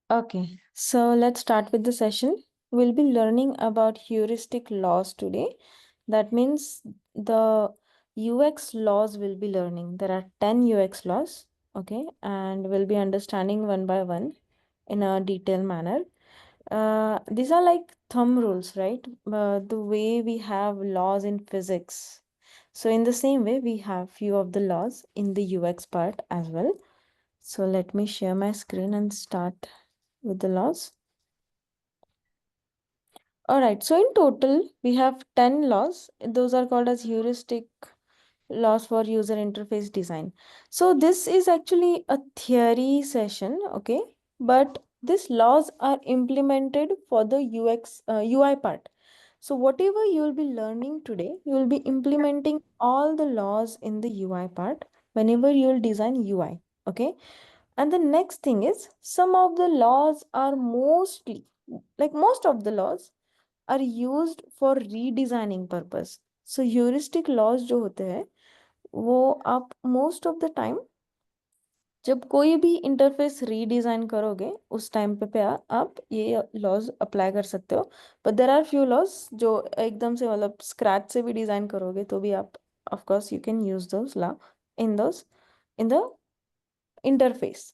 Okay, so let's start with the session. We'll be learning about heuristic laws today. That means the UX laws we'll be learning. There are 10 UX laws, okay, and we'll be understanding one by one in a detailed manner. These are like thumb rules, right? The way we have laws in physics. So in the same way, we have few of the laws in the UX part as well. So let me share my screen and start with the laws. All right, so in total, we have 10 laws. Those are called as heuristic laws for user interface design. So this is actually a theory session, okay? But these laws are implemented for the UI part. So whatever you will be learning today, you will be implementing all the laws in the UI part whenever you will design UI, okay? And the next thing is some of the laws are mostly, like most of the laws are used for redesigning purpose. So heuristic laws जो होते हैं वो आप most of the time जब कोई भी interface redesign करोगे उस टाइम पे आप ये लॉज अप्लाई कर सकते हो. But there are few laws जो एकदम से मतलब स्क्रैच से भी डिजाइन करोगे तो भी आप of course you can use those in the interface.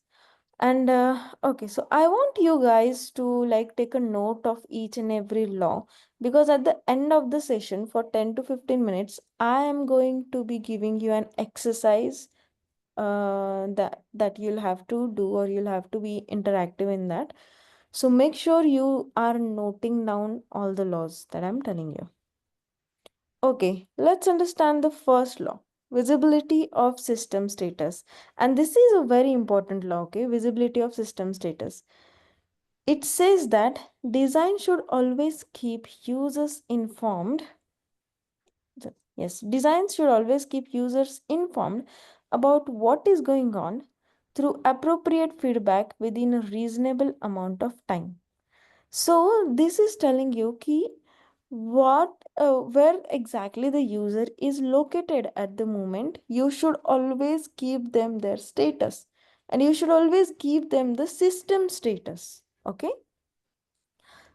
And okay, so I want you guys to like take a note of each and every law, because at the end of the session for 10 to 15 minutes I am going to be giving you an exercise that you'll have to do, or you'll have to be interactive in that. So make sure you are noting down all the laws that I'm telling you. Okay, let's understand the first law, visibility of system status. And this is a very important law, okay? Visibility of system status. It says that design should always keep users informed. Yes, designs should always keep users informed about what is going on through appropriate feedback within a reasonable amount of time. So this is telling you ki where exactly the user is located at the moment. You should always keep them their status, and you should always give them the system status. Okay.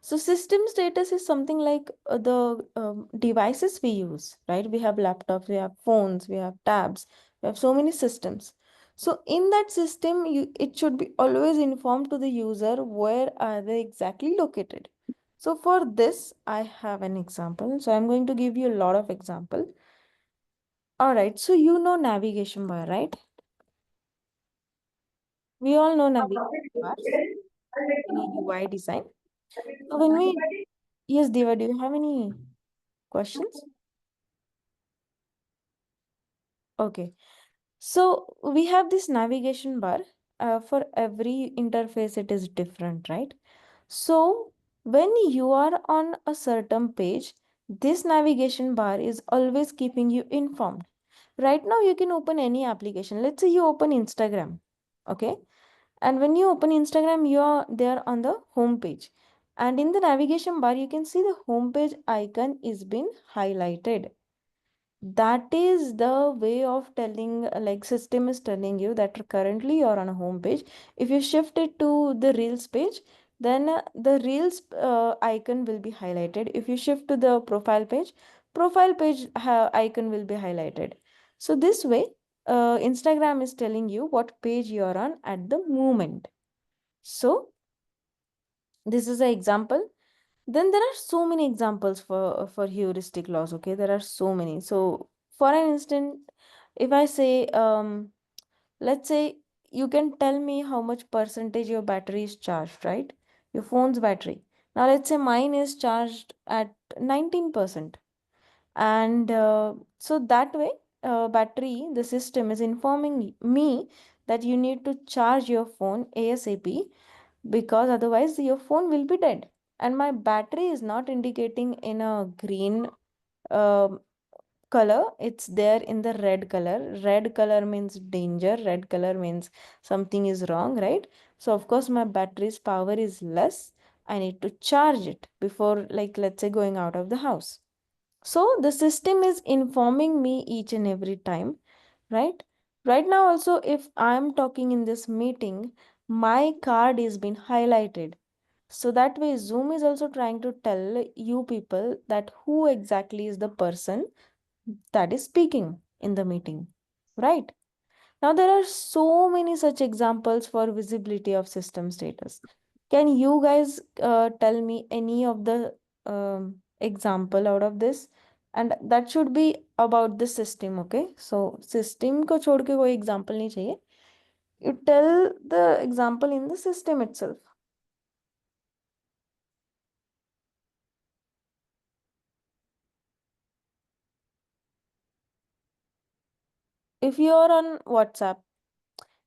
So system status is something like the devices we use, right? We have laptops, we have phones, we have tabs, we have so many systems. So in that system, it should be always informed to the user where are they exactly located. So for this, I have an example. So I'm going to give you a lot of example. All right. So you know navigation bar, right? We all know navigation bars in a UI design. So yes, Deva, do you have any questions? Okay. So we have this navigation bar. For every interface, it is different, right? So when you are on a certain page, this navigation bar is always keeping you informed. Right now, you can open any application. Let's say you open Instagram, okay? And when you open Instagram, you are there on the home page. And in the navigation bar, you can see the home page icon is been highlighted. That is the way of telling, like system is telling you that currently you're on a home page. If you shift it to the reels page, then the reels icon will be highlighted. If you shift to the profile page icon will be highlighted. So this way, Instagram is telling you what page you're on at the moment. So this is an example. Then there are so many examples for heuristic laws. Okay, there are so many. So for an instant, if I say let's say you can tell me how much percentage your battery is charged, right? Your phone's battery. Now let's say mine is charged at 19%. And so that way, battery, the system is informing me that you need to charge your phone ASAP, because otherwise your phone will be dead. And my battery is not indicating in a green um color, it's there in the red color. Red color means danger, red color means something is wrong, right? So of course my battery's power is less. I need to charge it before, like, let's say going out of the house. So the system is informing me each and every time, right? Right now also, if I'm talking in this meeting, my card is been highlighted. So that way, Zoom is also trying to tell you people that who exactly is the person that is speaking in the meeting, right? Now, there are so many such examples for visibility of system status. Can you guys tell me any of the example out of this? And that should be about the system, okay? So, system को छोड़ के कोई example नहीं चाहिए. You tell the example in the system itself. If you are on WhatsApp,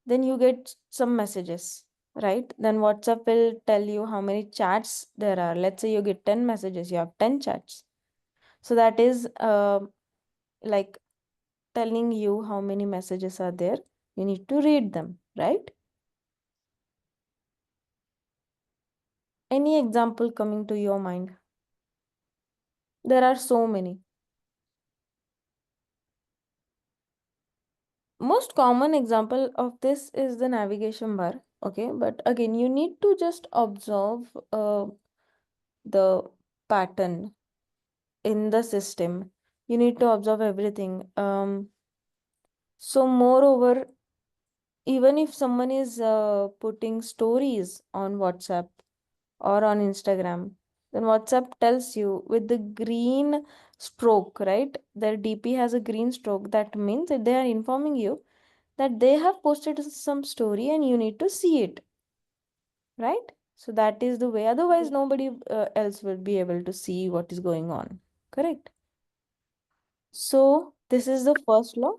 then you get some messages, right? Then WhatsApp will tell you how many chats there are. Let's say you get 10 messages, you have 10 chats. So that is like telling you how many messages are there. You need to read them, right? Any example coming to your mind? There are so many. Most common example of this is the navigation bar, okay? But again, you need to just observe the pattern in the system. You need to observe everything. So moreover, even if someone is putting stories on WhatsApp or on Instagram, then WhatsApp tells you with the green stroke, right? Their DP has a green stroke. That means that they are informing you that they have posted some story and you need to see it, right? So that is the way. Otherwise, nobody else will be able to see what is going on. Correct? So this is the first law.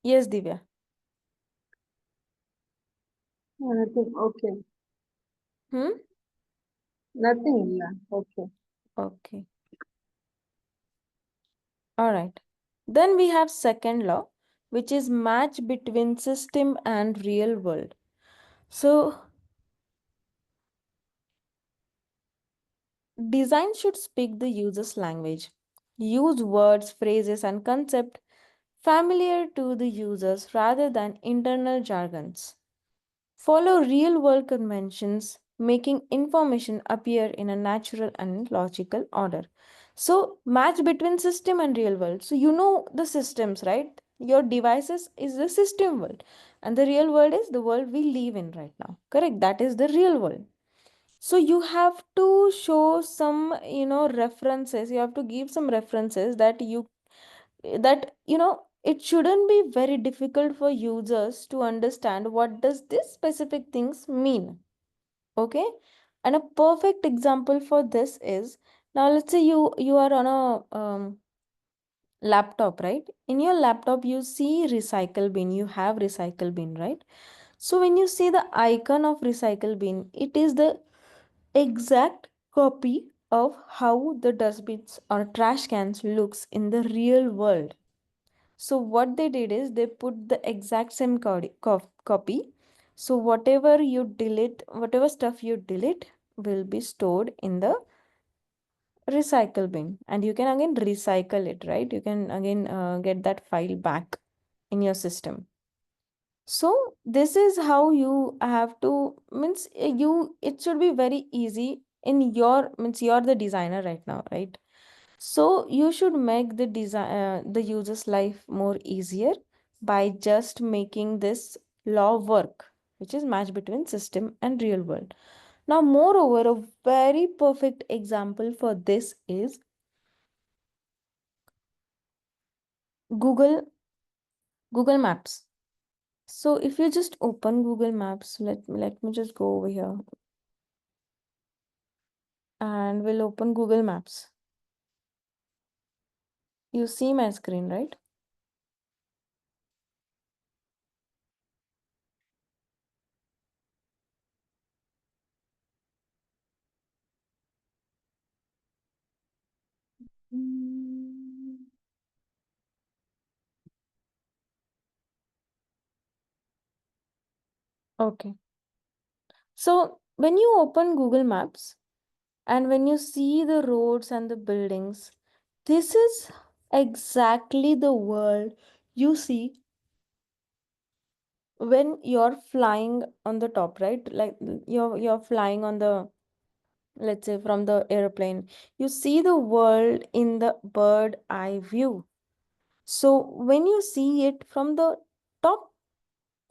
Yes, Divya. Nothing. Okay. Hmm? Nothing. Yeah. Okay. Okay. All right. Then we have second law, which is match between system and real world. So design should speak the user's language. Use words, phrases, and concept familiar to the users rather than internal jargons. Follow real world conventions, making information appear in a natural and logical order. So, match between system and real world. So, you know the systems, right? Your devices is the system world, and the real world is the world we live in right now. Correct? That is the real world. So, you have to show some, references. You have to give some references that it shouldn't be very difficult for users to understand what does this specific things mean, okay? And a perfect example for this is, now let's say you are on a laptop, right? In your laptop you see recycle bin, you have recycle bin, right? So when you see the icon of recycle bin, it is the exact copy of how the dustbins or trash cans looks in the real world. So what they did is they put the exact same copy. So whatever you delete, whatever stuff you delete will be stored in the recycle bin, and you can again recycle it, right? You can again get that file back in your system. So this is how you have to means you it should be very easy in your means you're the designer right now, right? So you should make the the user's life more easier by just making this law work, which is match between system and real world. Now, moreover, a very perfect example for this is Google Google Maps. So if you just open Google Maps, let me just go over here and we'll open Google Maps. You see my screen, right? Mm. Okay. So when you open Google Maps, and when you see the roads and the buildings, this is exactly the world you see when you're flying on the top, right? Like you're flying on the, let's say, from the airplane, you see the world in the bird eye view. So when you see it from the top,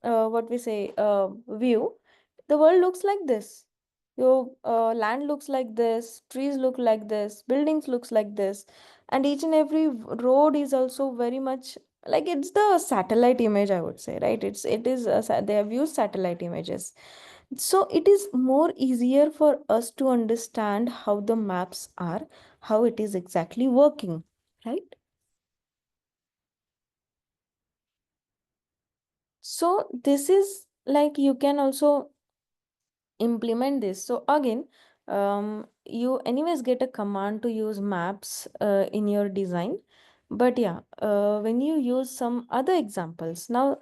what we say, view, the world looks like this. Your land looks like this, trees look like this, buildings looks like this, and each and every road is also very much like it's the satellite image, I would say, right? They have used satellite images, so it is more easier for us to understand how the maps are, how it is exactly working, right? So this is like you can also implement this. So again, you anyways get a command to use maps in your design. But yeah, when you use some other examples, now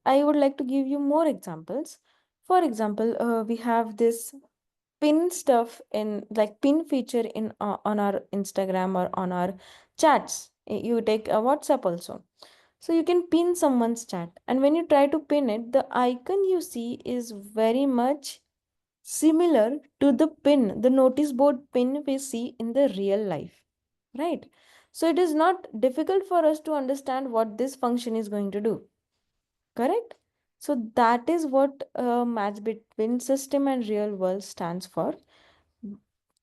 I would like to give you more examples. For example, we have this pin stuff in like pin feature in on our Instagram or on our chats. You take a WhatsApp also. So you can pin someone's chat, and when you try to pin it, the icon you see is very much similar to the pin, the notice board pin we see in the real life, right? So it is not difficult for us to understand what this function is going to do, correct? So that is what match between system and real world stands for.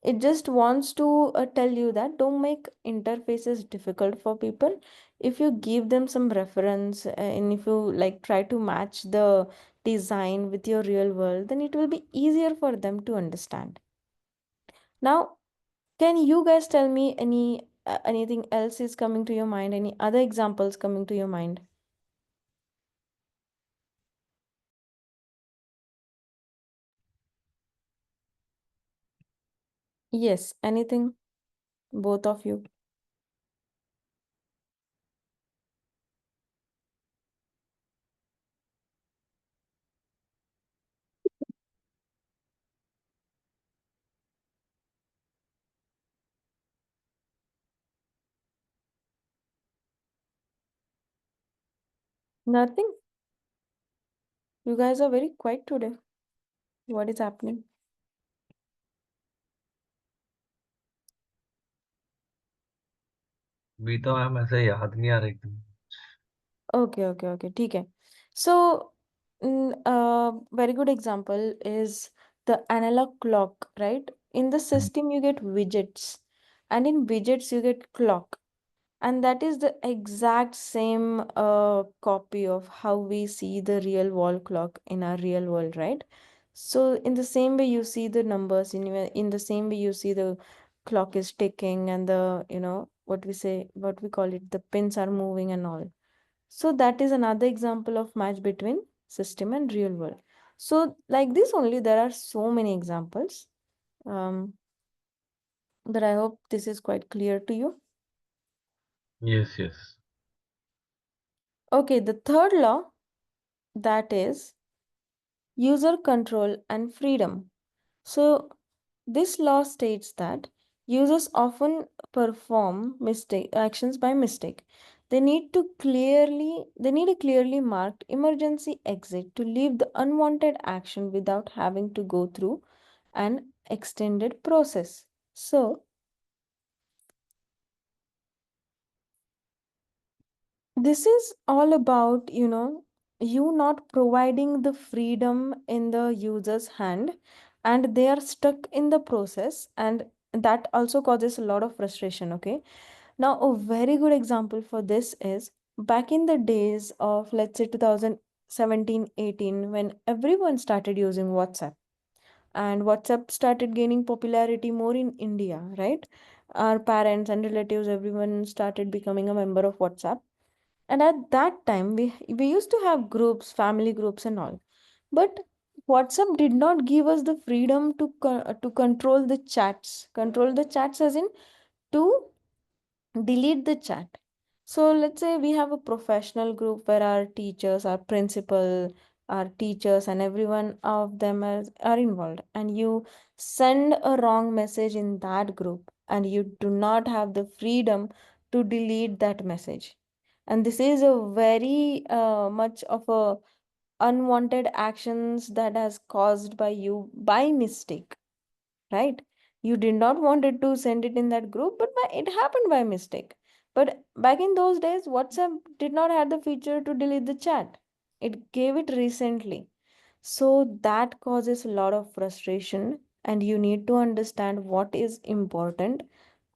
It just wants to tell you that don't make interfaces difficult for people. If you give them some reference and if you like try to match the design with your real world, then it will be easier for them to understand. Now, can you guys tell me anything else is coming to your mind? Any other examples coming to your mind? Yes, anything? Both of you? Nothing? You guys are very quiet today. What is happening? भी तो ma'am ऐसे याद नहीं आ रही थी। Okay, okay, okay. ठीक है. So, very good example is the analog clock, right? In the system, you get widgets, and in widgets, you get clock. And that is the exact same copy of how we see the real wall clock in our real world, right? So in the same way you see the numbers, in the same way you see the clock is ticking and the, what we say, what we call it, the pins are moving and all. So that is another example of match between system and real world. So like this only, there are so many examples. Um, but I hope this is quite clear to you. Yes, yes. Okay, the third law, that is user control and freedom. So, this law states that users often perform mistake actions by mistake. They need a clearly marked emergency exit to leave the unwanted action without having to go through an extended process. So, this is all about, you not providing the freedom in the user's hand, and they are stuck in the process, and that also causes a lot of frustration. Okay. Now, a very good example for this is back in the days of, let's say, 2017, 18, when everyone started using WhatsApp and WhatsApp started gaining popularity more in India, right? Our parents and relatives, everyone started becoming a member of WhatsApp, and at that time, we used to have groups, family groups, and all. But WhatsApp did not give us the freedom to control the chats. Control the chats as in to delete the chat. So let's say we have a professional group where our teachers, our principal, our teachers, and everyone of them are involved, and you send a wrong message in that group, and you do not have the freedom to delete that message. And this is a very much of a unwanted actions that has caused by you by mistake, right? You did not wanted to send it in that group, but it happened by mistake. But back in those days, WhatsApp did not have the feature to delete the chat. It gave it recently. So that causes a lot of frustration, and you need to understand what is important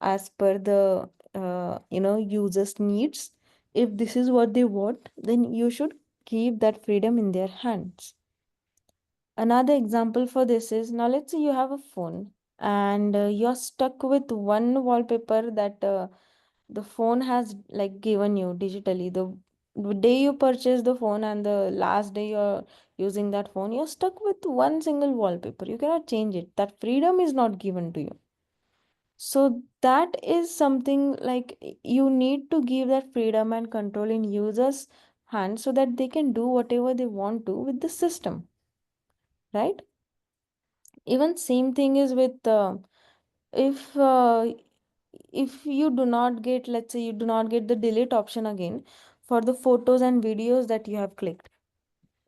as per the users' needs. If this is what they want, then you should keep that freedom in their hands. Another example for this is, now let's say you have a phone and you're stuck with one wallpaper that the phone has like given you digitally. The day you purchase the phone and the last day you're using that phone, you're stuck with one single wallpaper. You cannot change it. That freedom is not given to you. So that is something like you need to give that freedom and control in users' hands so that they can do whatever they want to with the system, right? Even same thing is with if if you do not get, let's say you do not get the delete option again for the photos and videos that you have clicked,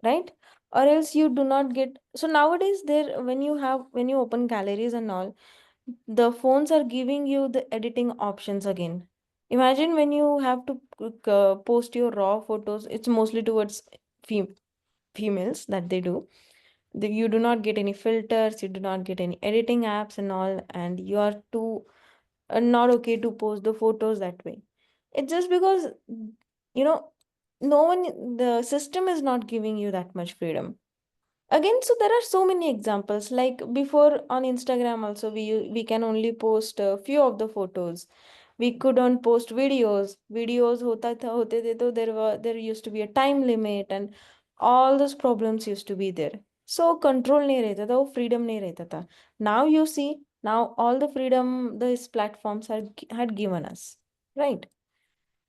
right? Or else you do not get, so nowadays there, when you open galleries and all, the phones are giving you the editing options again. Imagine when you have to post your raw photos, it's mostly towards fem females that they do. You do not get any filters, you do not get any editing apps and all, and you are too not okay to post the photos that way. It's just because, you know, no one, the system is not giving you that much freedom. Again, so there are so many examples. Like before on Instagram also, we can only post a few of the photos. We couldn't post videos. Videos hote the to there used to be a time limit, and all those problems used to be there. So control नहीं रहता था, वो freedom नहीं रहता था. Now you see, now all the freedom these platforms had given us, right?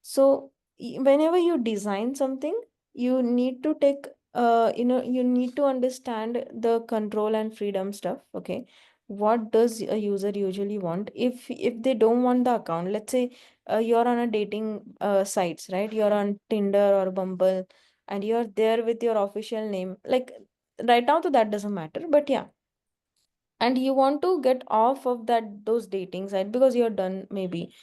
So whenever you design something, you need to take you need to understand the control and freedom stuff. Okay, what does a user usually want? If they don't want the account, let's say you're on a dating sites, right? You're on Tinder or Bumble, and you're there with your official name. Like right now, so that doesn't matter. But yeah, and you want to get off of those dating sites because you're done maybe,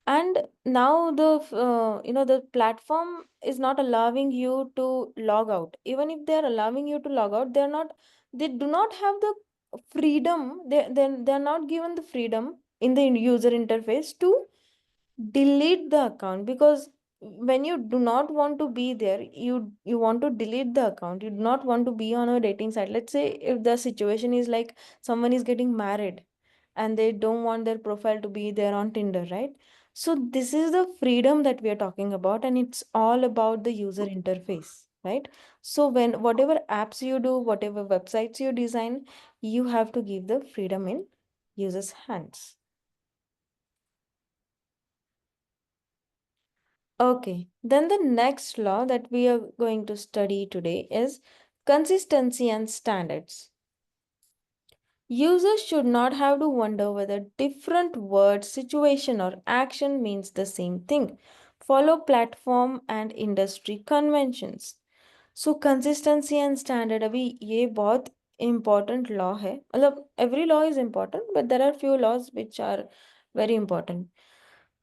and now the platform is not allowing you to log out. Even if they're allowing you to log out, they do not have the freedom. They're not given the freedom in the user interface to delete the account, because when you do not want to be there, you want to delete the account. You do not want to be on a dating site. Let's say if the situation is like someone is getting married and they don't want their profile to be there on Tinder, right? So this is the freedom that we are talking about, and it's all about the user interface, right? So when whatever apps you do, whatever websites you design, you have to give the freedom in users' hands. Okay, then the next law that we are going to study today is consistency and standards. Users should not have to wonder whether different word, situation, or action means the same thing. Follow platform and industry conventions. So consistency and standard, अभी ये बहुत important law है. मतलब every law is important, but there are few laws which are very important.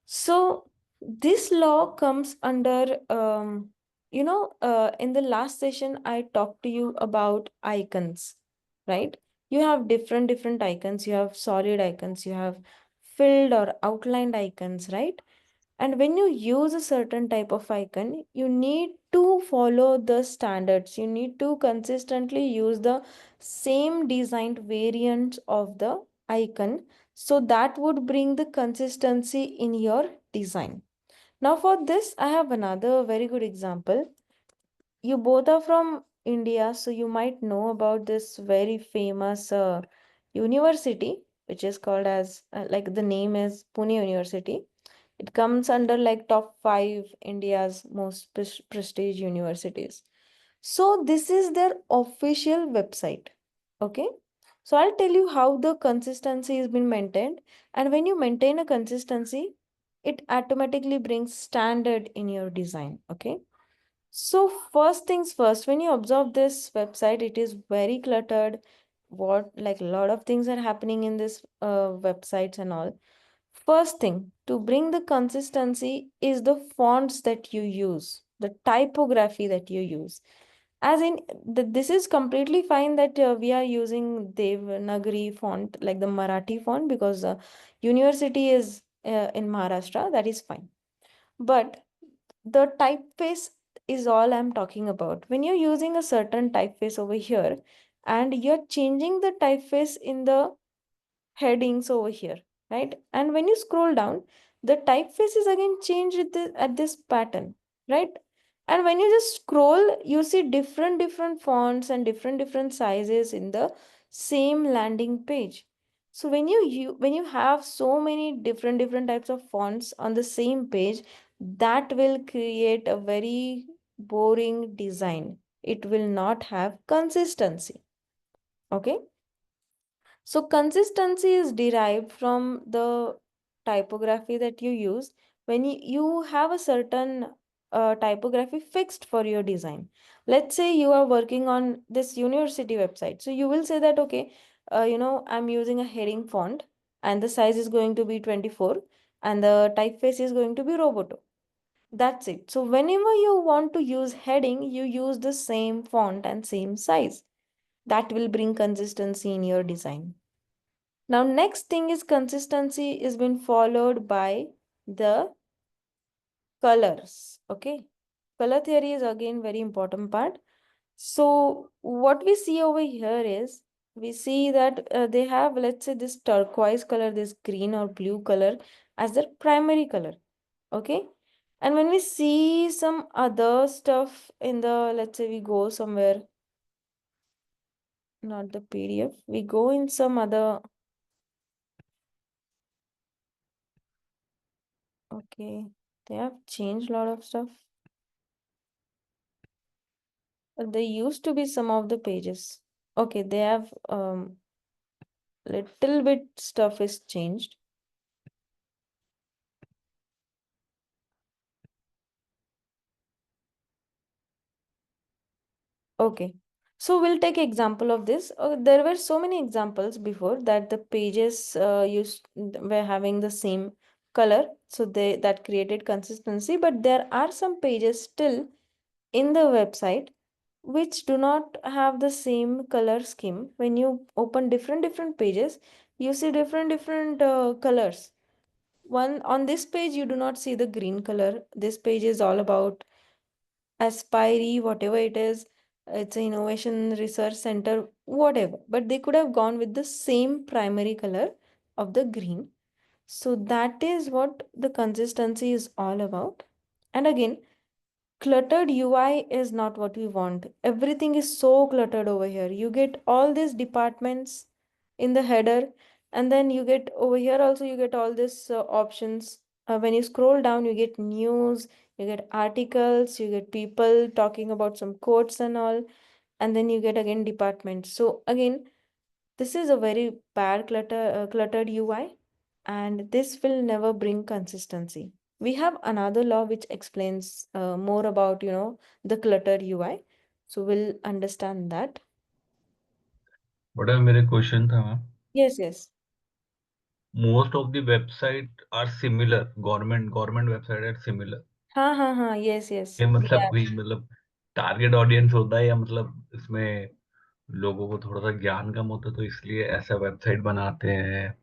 So this law comes under, in the last session, I talked to you about icons, right? You have different icons. You have solid icons, you have filled or outlined icons, right? And when you use a certain type of icon, you need to follow the standards. You need to consistently use the same designed variants of the icon. So that would bring the consistency in your design. Now, for this, I have another very good example. You both are from India, so you might know about this very famous university, which is called as, like the name is Pune University. It comes under like top 5 India's most prestige universities. So this is their official website. Okay. So I'll tell you how the consistency has been maintained. And when you maintain a consistency, it automatically brings standard in your design. Okay. So first things first, when you observe this website, it is very cluttered. What, like, a lot of things are happening in this websites and all. First thing to bring the consistency is the fonts that you use, the typography that you use. As in, this is completely fine that we are using Devanagari font, like the Marathi font, because university is in Maharashtra. That is fine. But the typeface is all I'm talking about. When you're using a certain typeface over here and you're changing the typeface in the headings over here, right? And when you scroll down, the typeface is again changed at this pattern, right? And when you just scroll, you see different fonts and different sizes in the same landing page. So when you have so many different types of fonts on the same page, that will create a very boring design. It will not have consistency. Okay. So consistency is derived from the typography that you use when you have a certain typography fixed for your design. Let's say you are working on this university website. So you will say that, okay, I'm using a heading font and the size is going to be 24 and the typeface is going to be Roboto. That's it. So whenever you want to use heading, you use the same font and same size. That will bring consistency in your design. Now, next thing is consistency is been followed by the colors. Okay. Color theory is again very important part. So what we see over here is we see that they have, let's say, this turquoise color, this green or blue color as their primary color. Okay. And when we see some other stuff in the, let's say we go somewhere, not the PDF, we go in some other, okay, they have changed a lot of stuff. There used to be some of the pages. Okay, they have little bit stuff is changed. Okay, so we'll take example of this. There were so many examples before that the pages used were having the same color, so they that created consistency. But there are some pages still in the website which do not have the same color scheme. When you open different pages, you see different colors. One on this page, you do not see the green color. This page is all about Aspire, whatever it is. It's an innovation research center, whatever. But they could have gone with the same primary color of the green. So that is what the consistency is all about. And again, cluttered UI is not what we want. Everything is so cluttered over here. You get all these departments in the header, and then you get over here also, you get all these options. When you scroll down, you get news, you get articles, you get people talking about some quotes and all, and then you get again departments. So again, this is a very bad cluttered UI, and this will never bring consistency. We have another law which explains more about, the cluttered UI. So we'll understand that. बड़ा मेरे question था ma'am, Yes, yes. Most of the website R similar, government website R similar. हाँ, yes, yes. ये They मतलब are. कोई मतलब target audience होता है या मतलब इसमें लोगों को थोड़ा सा ज्ञान कम होता है तो इसलिए ऐसा वेबसाइट बनाते हैं.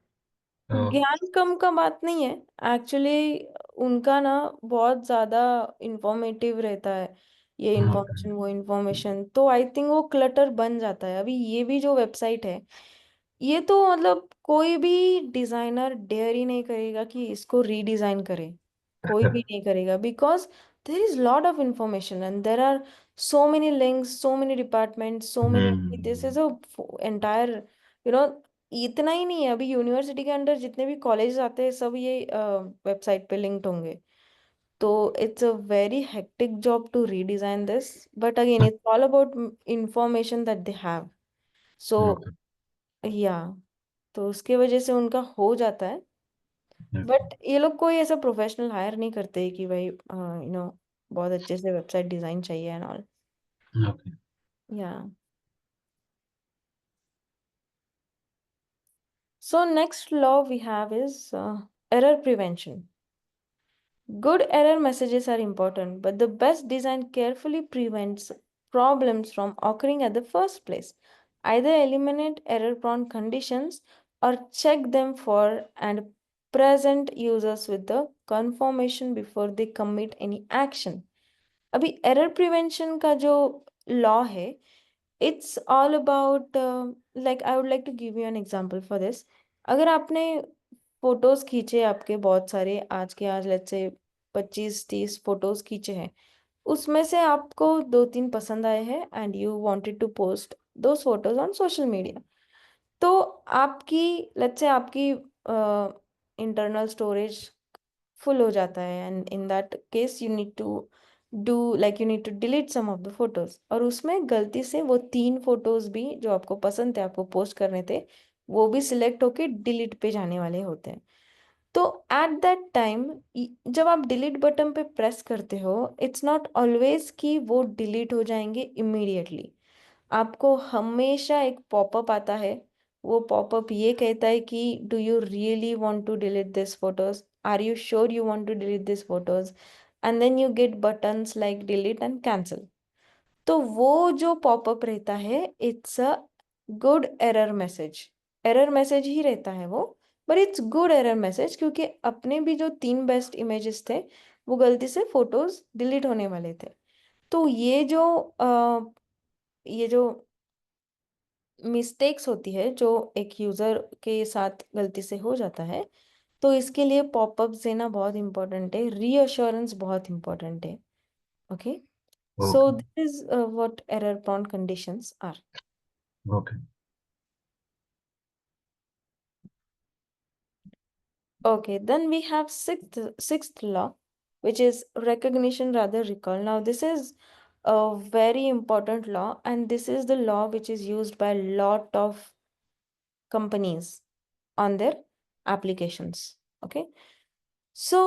ज्ञान कम का बात नहीं है एक्चुअली, उनका ना बहुत ज्यादा इंफॉर्मेटिव रहता है, ये होता इंफॉर्मेशन है. वो इंफॉर्मेशन, तो आई थिंक वो क्लटर बन जाता है। अभी ये भी जो वेबसाइट है, ये तो मतलब कोई भी डिजाइनर डेयर ही नहीं करेगा कि इसको रीडिजाइन करे। कोई भी नहीं करेगा because there is lot of information and there are so many links, so many departments, so many, this is a entire, you know इतना ही नहीं है। अभी यूनिवर्सिटी के अंडर जितने भी कॉलेज आते हैं सब ये वेबसाइट पे लिंक्ड होंगे। तो it's a very hectic job to redesign this, but again it's all about information that they have. So okay. Yeah, तो उसके वजह से उनका हो जाता है। बट ये लोग कोई ऐसा प्रोफेशनल हायर नहीं करते कि भाई बहुत अच्छे से वेबसाइट डिजाइन चाहिए एंड ऑल. Okay. या. So next law we have is error prevention. Good error messages are important, but the best design carefully prevents problems from occurring at the first place. Either eliminate error-prone conditions or check them for and present users with the confirmation before they commit any action. अभी error prevention का जो law है, it's all about like I would like to give you an example for this. अगर आपने photos खींचे आपके बहुत सारे आज के आज लेट्स से 25-30 फोटोज खींचे हैं, उसमें से आपको 2-3 पसंद आए हैं and you wanted to post those photos on social media. तो आपकी लेट्स से आपकी इंटरनल स्टोरेज फुल हो जाता है and in that case you need to do like you need to delete some of the photos, और उसमें गलती से वो 3 फोटोज भी जो आपको पसंद थे आपको पोस्ट करने थे वो भी सिलेक्ट होके डिलीट पे जाने वाले होते हैं. तो एट दैट टाइम जब आप डिलीट बटन पे प्रेस करते हो, इट्स नॉट ऑलवेज कि वो डिलीट हो जाएंगे इमीडिएटली. आपको हमेशा एक पॉपअप आता है. वो पॉपअप ये कहता है कि do you really want to delete this photos, are you sure you want to delete this photos, and then you get buttons like delete and cancel. तो वो जो पॉपअप रहता है it's a good error message ही रहता है वो, but it's good error message क्योंकि अपने भी जो 3 बेस्ट इमेजेस थे वो गलती से फोटोज डिलीट होने वाले थे. तो ये जो मिस्टेक्स होती है जो एक यूजर के साथ गलती से हो जाता है, तो इसके लिए पॉपअप्स देना बहुत इंपॉर्टेंट है, रीअश्योरेंस बहुत इंपॉर्टेंट है. Okay. So Okay. this is what error prone conditions are. Okay. Okay, then we have sixth law, which is recognition rather recall. Now this is a very important law, and this is the law which is used by a lot of companies on their applications. Okay, so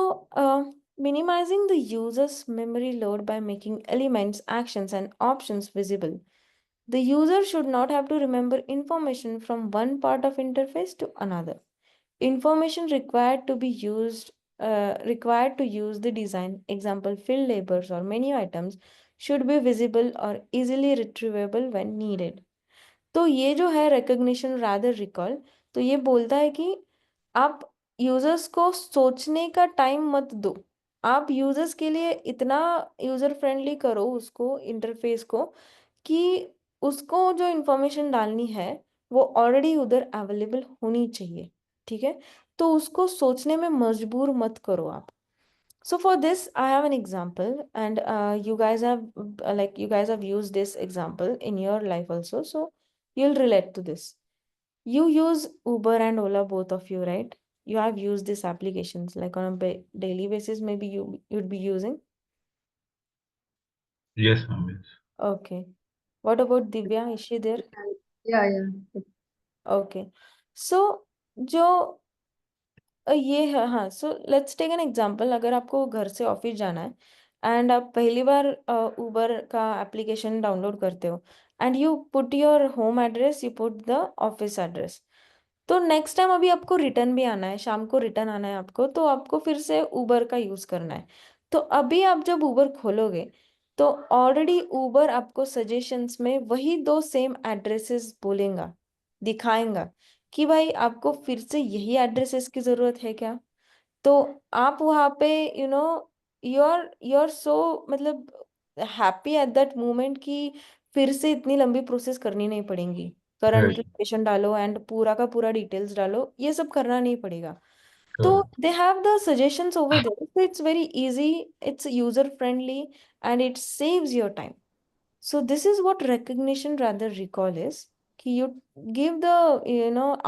minimizing the user's memory load by making elements, actions, and options visible. The user should not have to remember information from one part of interface to another. Information required to use the design, example field labels or menu items, should be visible or easily retrievable when needed. तो ये जो है recognition rather recall, तो ये बोलता है कि आप यूजर्स को सोचने का टाइम मत दो. आप यूजर्स के लिए इतना यूजर फ्रेंडली करो उसको इंटरफेस को कि उसको जो इंफॉर्मेशन डालनी है वो ऑलरेडी उधर अवेलेबल होनी चाहिए. ठीक है. तो उसको सोचने में मजबूर मत करो आप. So for this I have an example, and you guys have used this example in your life also, so you'll relate to this. You use Uber and Ola, both of you, right? You have used these applications like on a daily basis, maybe you'd be using. Yes, ma'am. Yes. Okay. What about Divya? Is she there? Yeah, yeah. Okay. So जो ये है, हाँ, so let's take an example. अगर आपको घर से office जाना है एंड आप पहली बार उबर का एप्लीकेशन डाउनलोड करते हो and you put your home address, you put the office address. तो नेक्स्ट टाइम अभी आपको रिटर्न भी आना है, शाम को रिटर्न आना है आपको, तो आपको फिर से उबर का यूज करना है. तो अभी आप जब उबर खोलोगे तो ऑलरेडी उबर आपको सजेशंस में वही 2 सेम एड्रेसेस बोलेगा, दिखाएगा कि भाई आपको फिर से यही एड्रेसेस की जरूरत है क्या. तो आप वहाँ पे यू आर सो मतलब हैप्पी एट दैट मोमेंट कि फिर से इतनी लंबी प्रोसेस करनी नहीं पड़ेगी. Current Right. लोकेशन डालो एंड पूरा का पूरा डिटेल्स डालो, ये सब करना नहीं पड़ेगा. तो Correct. they have the suggestions over there, so it's very easy, it's user friendly, and it saves your time. So this is what recognition rather recall is, कि you give the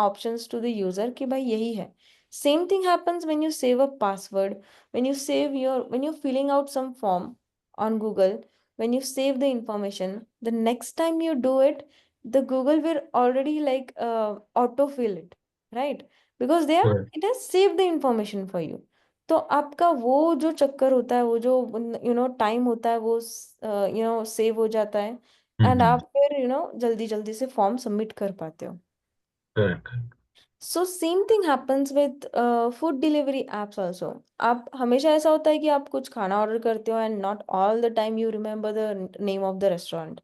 options to the user कि भाई यही है. Same thing happens when you save a password, when you're filling out some form on Google, when you save the information, the next time you do it, the Google will already like autofill it, right? Because Correct. it has saved the information for you. तो आपका वो जो चक्कर होता है, वो जो time होता है, वो सेव हो जाता है, एंड हम्म। आप फिर जल्दी जल्दी से फॉर्म सबमिट कर पाते हो. Correct. So same thing happens with food delivery apps also. आप हमेशा ऐसा होता है कि आप कुछ खाना ऑर्डर करते हो and not all the time you remember the name of the restaurant.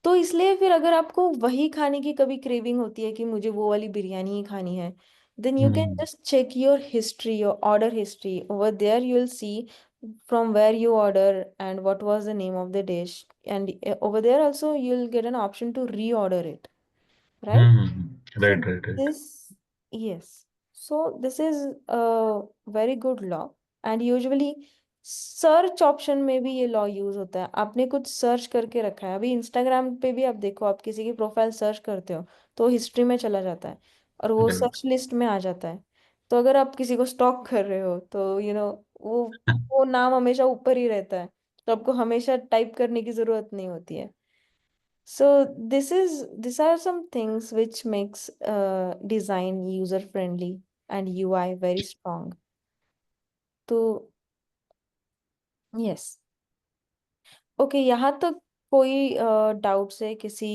तो इसलिए फिर अगर आपको वही खाने की कभी क्रेविंग होती है कि मुझे वो वाली बिरयानी ही खानी है, then you can hmm. Just check your history, your order history. Over there you will see from where you order and what was the name of the dish, and over there also you'll get an option to reorder it, right? So right right right. this, yes. So this is a very good law, and usually search option में भी ये law use होता है. आपने कुछ search करके रखा है, अभी इंस्टाग्राम पे भी आप देखो, आप किसी की प्रोफाइल सर्च करते हो तो हिस्ट्री में चला जाता है और वो सर्च लिस्ट में आ जाता है. तो अगर आप किसी को स्टॉक कर रहे हो तो वो वो नाम हमेशा ऊपर ही रहता है, तो आपको हमेशा टाइप करने की जरूरत नहीं होती है. So these are some things which makes design user friendly and UI very strong. तो yes, ओके, यहाँ तक कोई डाउट्स है किसी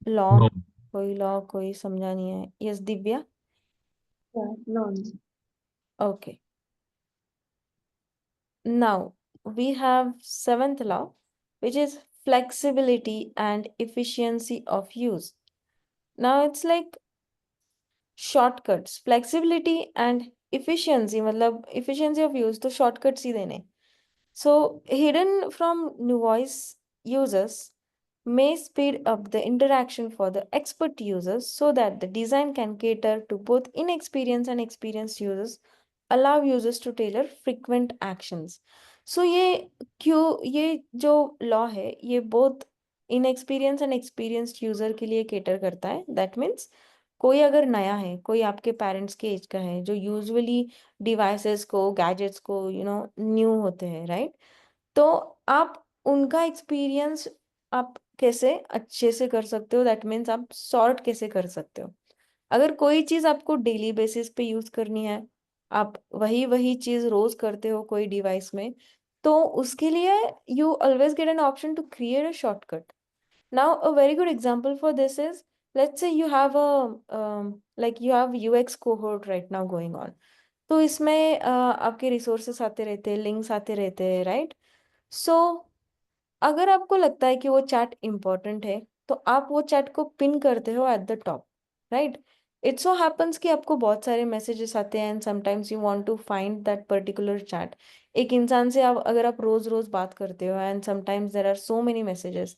लॉ नो। कोई लॉ कोई समझा नहीं है? Yes Divya. Yeah, no, no. Okay, now we have seventh law, which is flexibility and efficiency of use. Now it's like shortcuts, flexibility and efficiency, मतलब इफिशियंसी ऑफ यूज तो shortcuts ही देने. So hidden from novice users may speed up the interaction for the expert users so that the design can cater to both inexperienced and experienced users, allow users to tailor frequent actions. So ये जो law है ये both inexperienced and experienced user के लिए cater करता है. That means कोई अगर नया है, कोई आपके पेरेंट्स के एज का है जो यूजुअली डिवाइसेस को, गैजेट्स को न्यू होते हैं, राइट? तो आप उनका एक्सपीरियंस आप कैसे अच्छे से कर सकते हो, दैट मीन्स आप सॉर्ट कैसे कर सकते हो. अगर कोई चीज आपको डेली बेसिस पे यूज करनी है, आप वही वही चीज रोज करते हो कोई डिवाइस में, तो उसके लिए you always get an option to create a shortcut. Now, a very good example for this is, let's say you have like you have UX cohort right now going on. तो इसमें आपके resources आते रहते हैं, links आते रहते हैं, right? सो अगर आपको लगता है कि वो चैट इम्पोर्टेंट है, तो आप वो चैट को पिन करते हो at the top, right? It so happens कि आपको बहुत सारे मैसेजेस आते हैं and sometimes you want to find that particular chat. एक इंसान से आप अगर आप रोज रोज बात करते हो and sometimes there are so many messages,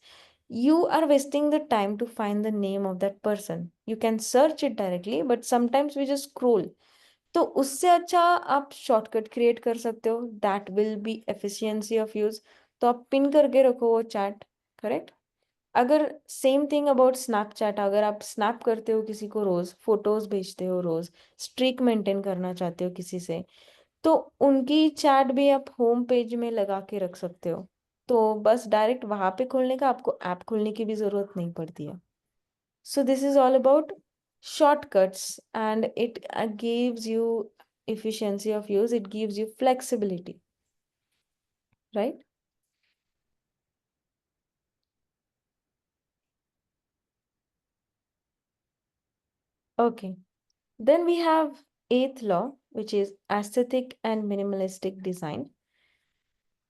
you are wasting the time to find the name of that person. You can search it directly, but sometimes we just scroll. तो उससे अच्छा आप शॉर्टकट क्रिएट कर सकते हो, that will be efficiency of use. तो आप pin करके रखो वो चैट, करेक्ट? अगर सेम थिंग अबाउट स्नैपचैट, अगर आप स्नैप करते हो किसी को, रोज फोटोज भेजते हो, रोज स्ट्रीक मेंटेन करना चाहते हो किसी से, तो उनकी चैट भी आप होम पेज में लगा के रख सकते हो. तो बस डायरेक्ट वहां पे खोलने का, आपको ऐप खोलने की भी जरूरत नहीं पड़ती है. So this is all about shortcuts, and it gives you efficiency of use, it gives you flexibility, right? Okay, then we have eighth law, which is aesthetic and minimalistic design.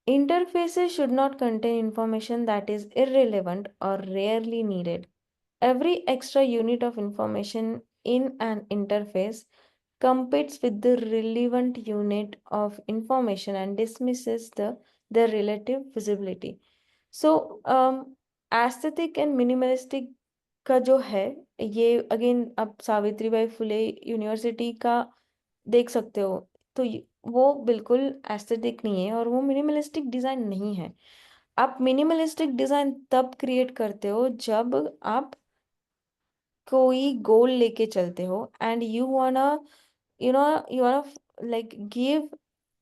Interfaces should not contain information that is irrelevant or rarely needed. Every extra unit of information in an interface competes with the relevant unit of information and dismisses their relative visibility. So, aesthetic and minimalistic का जो है, ये again आप Savitribai Phule university का देख सकते हो. तो वो बिल्कुल एस्थेटिक नहीं है और वो मिनिमलिस्टिक डिजाइन नहीं है. आप मिनिमलिस्टिक डिजाइन तब क्रिएट करते हो जब आप कोई गोल लेके चलते हो and you wanna like give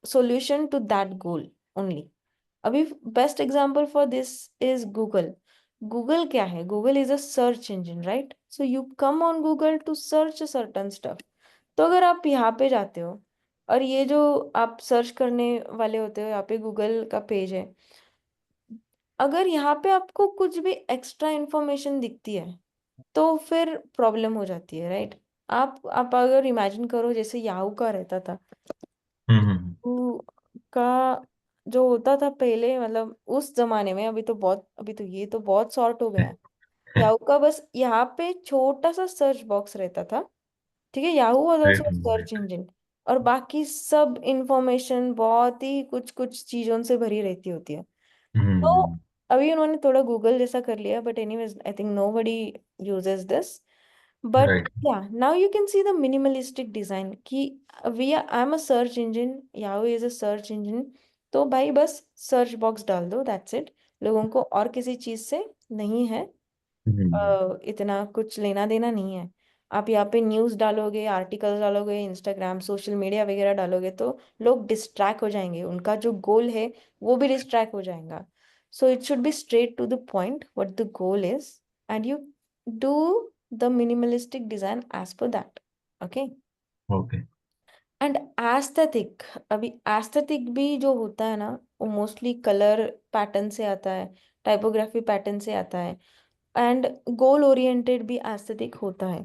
solution to that goal only. अभी best example for this is Google. Google क्या है? Google is a search engine, right? So you come on Google to search a certain stuff. तो अगर आप यहाँ पे जाते हो और ये जो आप सर्च करने वाले होते हो, यहाँ पे गूगल का पेज है, अगर यहाँ पे आपको कुछ भी एक्स्ट्रा इंफॉर्मेशन दिखती है तो फिर प्रॉब्लम हो जाती है, राइट? आप अगर इमेजिन करो जैसे याहू का रहता था, याहू का जो होता था पहले, मतलब उस जमाने में, अभी तो ये तो बहुत सॉर्ट हो गया है। याहू का बस यहाँ पे छोटा सा सर्च बॉक्स रहता था, ठीक है, Yahoo was right, also search right. Engine. और बाकी सब इंफॉर्मेशन बहुत ही कुछ कुछ चीजों से भरी रहती होती है। तो हम्म। अभी उन्होंने थोड़ा गूगल जैसा कर लिया, but anyways I think nobody uses this. But right. Yeah now you can see the minimalistic design कि we I am a search engine, Yahoo is a search engine. तो भाई बस सर्च बॉक्स डाल दो, that's it. लोगों को और किसी चीज से नहीं है, हम्म। इतना कुछ लेना देना नहीं है। आप यहाँ पे न्यूज़ डालोगे, आर्टिकल्स डालोगे, इंस्टाग्राम सोशल मीडिया वगैरह डालोगे तो लोग डिस्ट्रैक्ट हो जाएंगे, उनका जो गोल है वो भी डिस्ट्रैक्ट हो जाएगा। So it should be straight to the point what the goal is, and you do the minimalistic design as per that. Okay. Okay. And aesthetic, अभी एस्थेटिक भी जो होता है ना, वो मोस्टली कलर पैटर्न से आता है, टाइपोग्राफी पैटर्न से आता है, एंड गोल ओरिएंटेड भी एस्थेटिक होता है।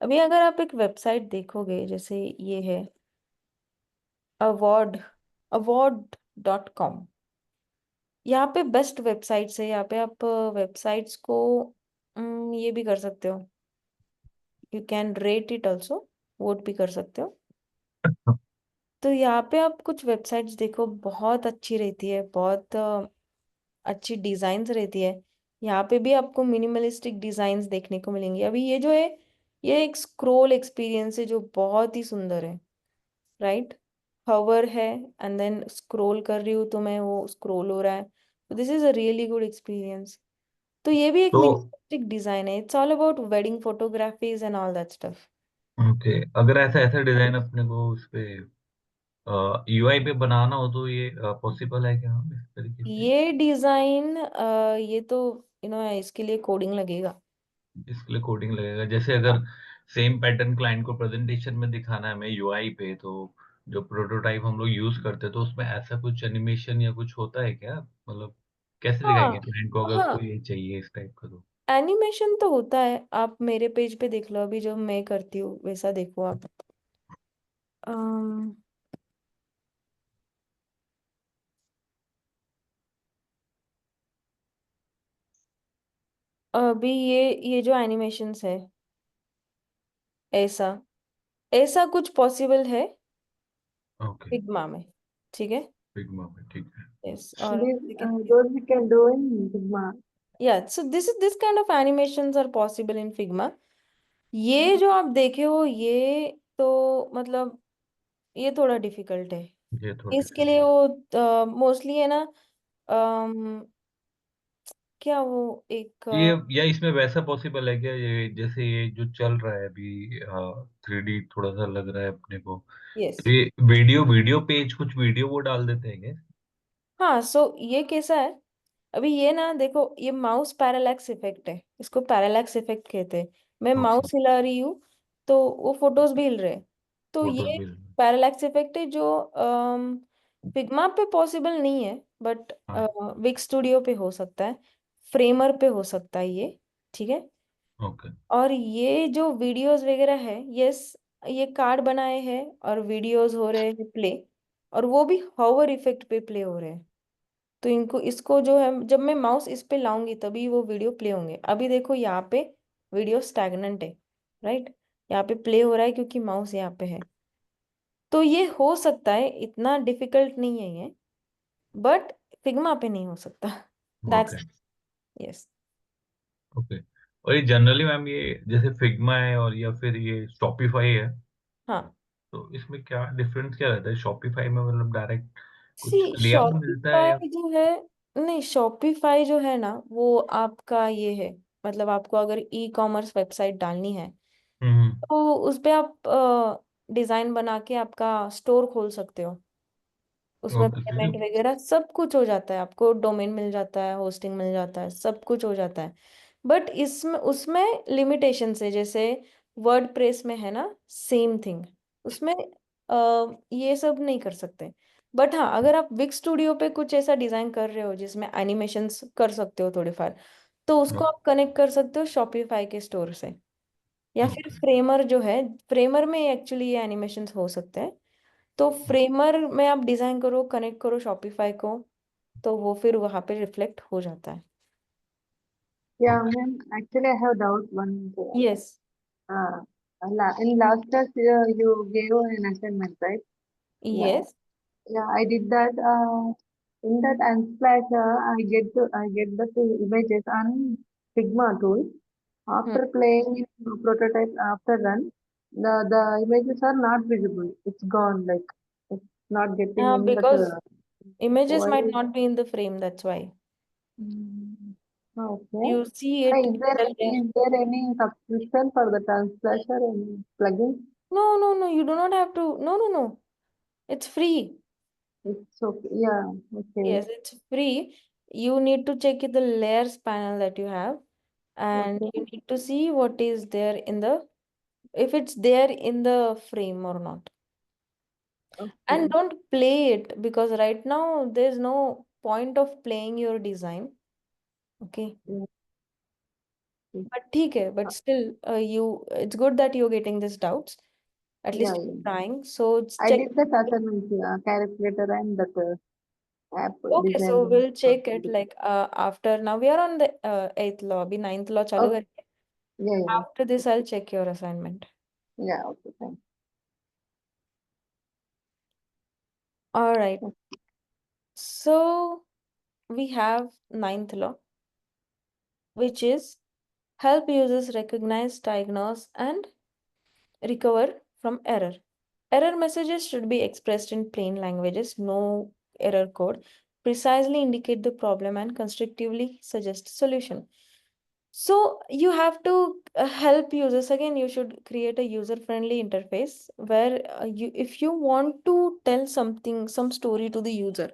अभी अगर आप एक वेबसाइट देखोगे, जैसे ये है अवार्ड award.com, यहाँ पे बेस्ट वेबसाइट्स है। यहाँ पे आप वेबसाइट्स को ये भी कर सकते हो, you can rate it also, vote भी कर सकते हो। तो यहाँ पे आप कुछ वेबसाइट्स देखो, बहुत अच्छी रहती है, बहुत अच्छी डिजाइन्स रहती है। यहाँ पे भी आपको मिनिमलिस्टिक डिजाइन्स देखने को मिलेंगी। अभी ये जो है, ये एक स्क्रोल एक्सपीरियंस है जो बहुत ही सुंदर है, राइट? हवर है एंड देन स्क्रोल कर रही हूँ तो मैं, वो स्क्रोल हो रहा है, तो this is a really good experience. तो ये भी एक तो मिनिमलिस्टिक डिजाइन है, it's all about wedding photographies and all that stuff. Okay, अगर ऐसा ऐसा डिजाइन अपने को उस पे यूआई पे बनाना हो तो ये पॉसिबल है क्या, इस तरीके से? ये डिजाइन, ये तो इसके लिए कोडिंग लगेगा। इसके लिए कोडिंग लगेगा? जैसे अगर सेम पैटर्न क्लाइंट को प्रेजेंटेशन में दिखाना है हमें यूआई पे, तो जो प्रोटोटाइप हम लोग यूज करते हैं तो उसमें ऐसा कुछ एनिमेशन या कुछ होता है क्या, मतलब कैसे दिखाएंगे हाँ क्लाइंट को अगर उसको हाँ, ये चाहिए इस टाइप का तो? एनिमेशन तो होता है, आप मेरे पेज पे देख लो, अभी जो मैं करती हूँ वैसा देखो आप। अम, अभी ये जो एनिमेशंस है, ऐसा ऐसा कुछ पॉसिबल है ओके। फिग्मा में, ठीक है। फिग्मा में, ठीक है। यस, और This, second, those we can do in Figma. Yeah so this kind of animations are possible in Figma. ये जो आप देखे हो, ये तो मतलब ये थोड़ा डिफिकल्ट है। ये थोड़ा इसके लिए डिफिकल्ट। वो मोस्टली है ना, अम, क्या वो एक, ये या इसमें वैसा पॉसिबल है क्या, ये जैसे ये जो चल रहा है अभी 3D थोड़ा सा लग रहा है अपने को, यस, तो ये वीडियो वीडियो पेज कुछ वीडियो वो डाल देते हैं क्या? हाँ। सो ये कैसा है, अभी ये ना देखो, ये माउस पैरालैक्स इफेक्ट है, इसको पैरालैक्स इफेक्ट कहते हैं। मैं ओके। माउस हिला रही हूँ तो वो फोटोज भी हिल रहे हैं। तो फोटोज ये भी। पैरालैक्स इफेक्ट है जो फिग्मा पे पॉसिबल नहीं है, बट हाँ। विग स्टूडियो पे हो सकता है, फ्रेमर पे हो सकता है ये, ठीक है। ओके। और ये जो वीडियोस वगैरह है, यस, ये कार्ड बनाए हैं और वीडियोस हो रहे हैं प्ले, और वो भी हॉवर इफेक्ट पे प्ले हो रहे हैं। तो इनको इसको जो है, जब मैं माउस इस पे लाऊंगी तभी वो वीडियो प्ले होंगे। अभी देखो यहाँ पे वीडियो स्टैग्नेंट है, राइट? यहाँ पे प्ले हो रहा है क्योंकि माउस यहाँ पे है। तो ये हो सकता है, इतना डिफिकल्ट नहीं है ये, बट फिग्मा पे नहीं हो सकता। That's, okay. यस। ओके। और ये जनरली मैम, ये जैसे फिग्मा है और या फिर ये शॉपिफाई है, हाँ, तो इसमें क्या डिफरेंस क्या रहता है? शॉपिफाई में मतलब डायरेक्ट सी कुछ लेआउट मिलता है या? शॉपिफाई जो है, नहीं, शॉपिफाई जो है ना वो आपका ये है, मतलब आपको अगर ई कॉमर्स वेबसाइट डालनी है हम्म। तो उस पे आप डिजाइन बना के आपका स्टोर खोल सकते हो। उसमें ओके, पेमेंट क्योंकि वगैरह सब कुछ हो जाता है, आपको डोमेन मिल जाता है, होस्टिंग मिल जाता है, सब कुछ हो जाता है। बट इसमें उसमें लिमिटेशन है, जैसे वर्ड प्रेस में है ना, सेम थिंग। उसमें ये सब नहीं कर सकते। बट हाँ, अगर आप विक स्टूडियो पे कुछ ऐसा डिजाइन कर रहे हो जिसमें एनिमेशंस कर सकते हो थोड़े फार, तो उसको आप कनेक्ट कर सकते हो शॉपिफाई के स्टोर से, या फिर फ्रेमर जो है, फ्रेमर में एक्चुअली ये एनिमेशंस हो सकते हैं। तो फ्रेमर में आप डिजाइन करो, कनेक्ट करो शॉपिफाई को, तो वो फिर वहां पे रिफ्लेक्ट हो जाता है। Yeah, ma'am. Actually, I have doubt one. Yes. Uh, in last class, you gave an assignment, right? Yeah, yes. yeah. I did that. In that Unsplash, I get the images on Figma tool. After playing in prototype, after run, the images are not visible. It's gone. Like it's not getting in that. Because images Why? might not be in the frame, that's why. Mm, okay. You see it Is in there the layer. is there any subscription for the Unsplash or any plugin? No, no, no, you do not have to. No, no, no. It's free. It's okay. Yeah. Okay. Yes, it's free. You need to check the layers panel that you have, and Okay. you need to see what is there in the, if it's there in the frame or not. And Okay. don't play it, because right now there's no point of playing your design. Okay. Yeah. Okay. But ठीक है, but still, it's good that you're getting these doubts. At Yeah. least you're Yeah. trying. So I check. did that assignment, calculator and that app Okay, so design. we'll check it like after. Now we are on the eighth law. अभी ninth law चालू Okay. करेंगे. Yeah. Yeah. After this, I'll check your assignment. Yeah. Okay. Thanks. All right. So we have ninth law, which is help users recognize, diagnose, and recover from error. Error messages should be expressed in plain languages, no error code. Precisely indicate the problem and constructively suggest solution. So you have to help users. Again, you should create a user-friendly interface where if you want to tell something, some story to the user,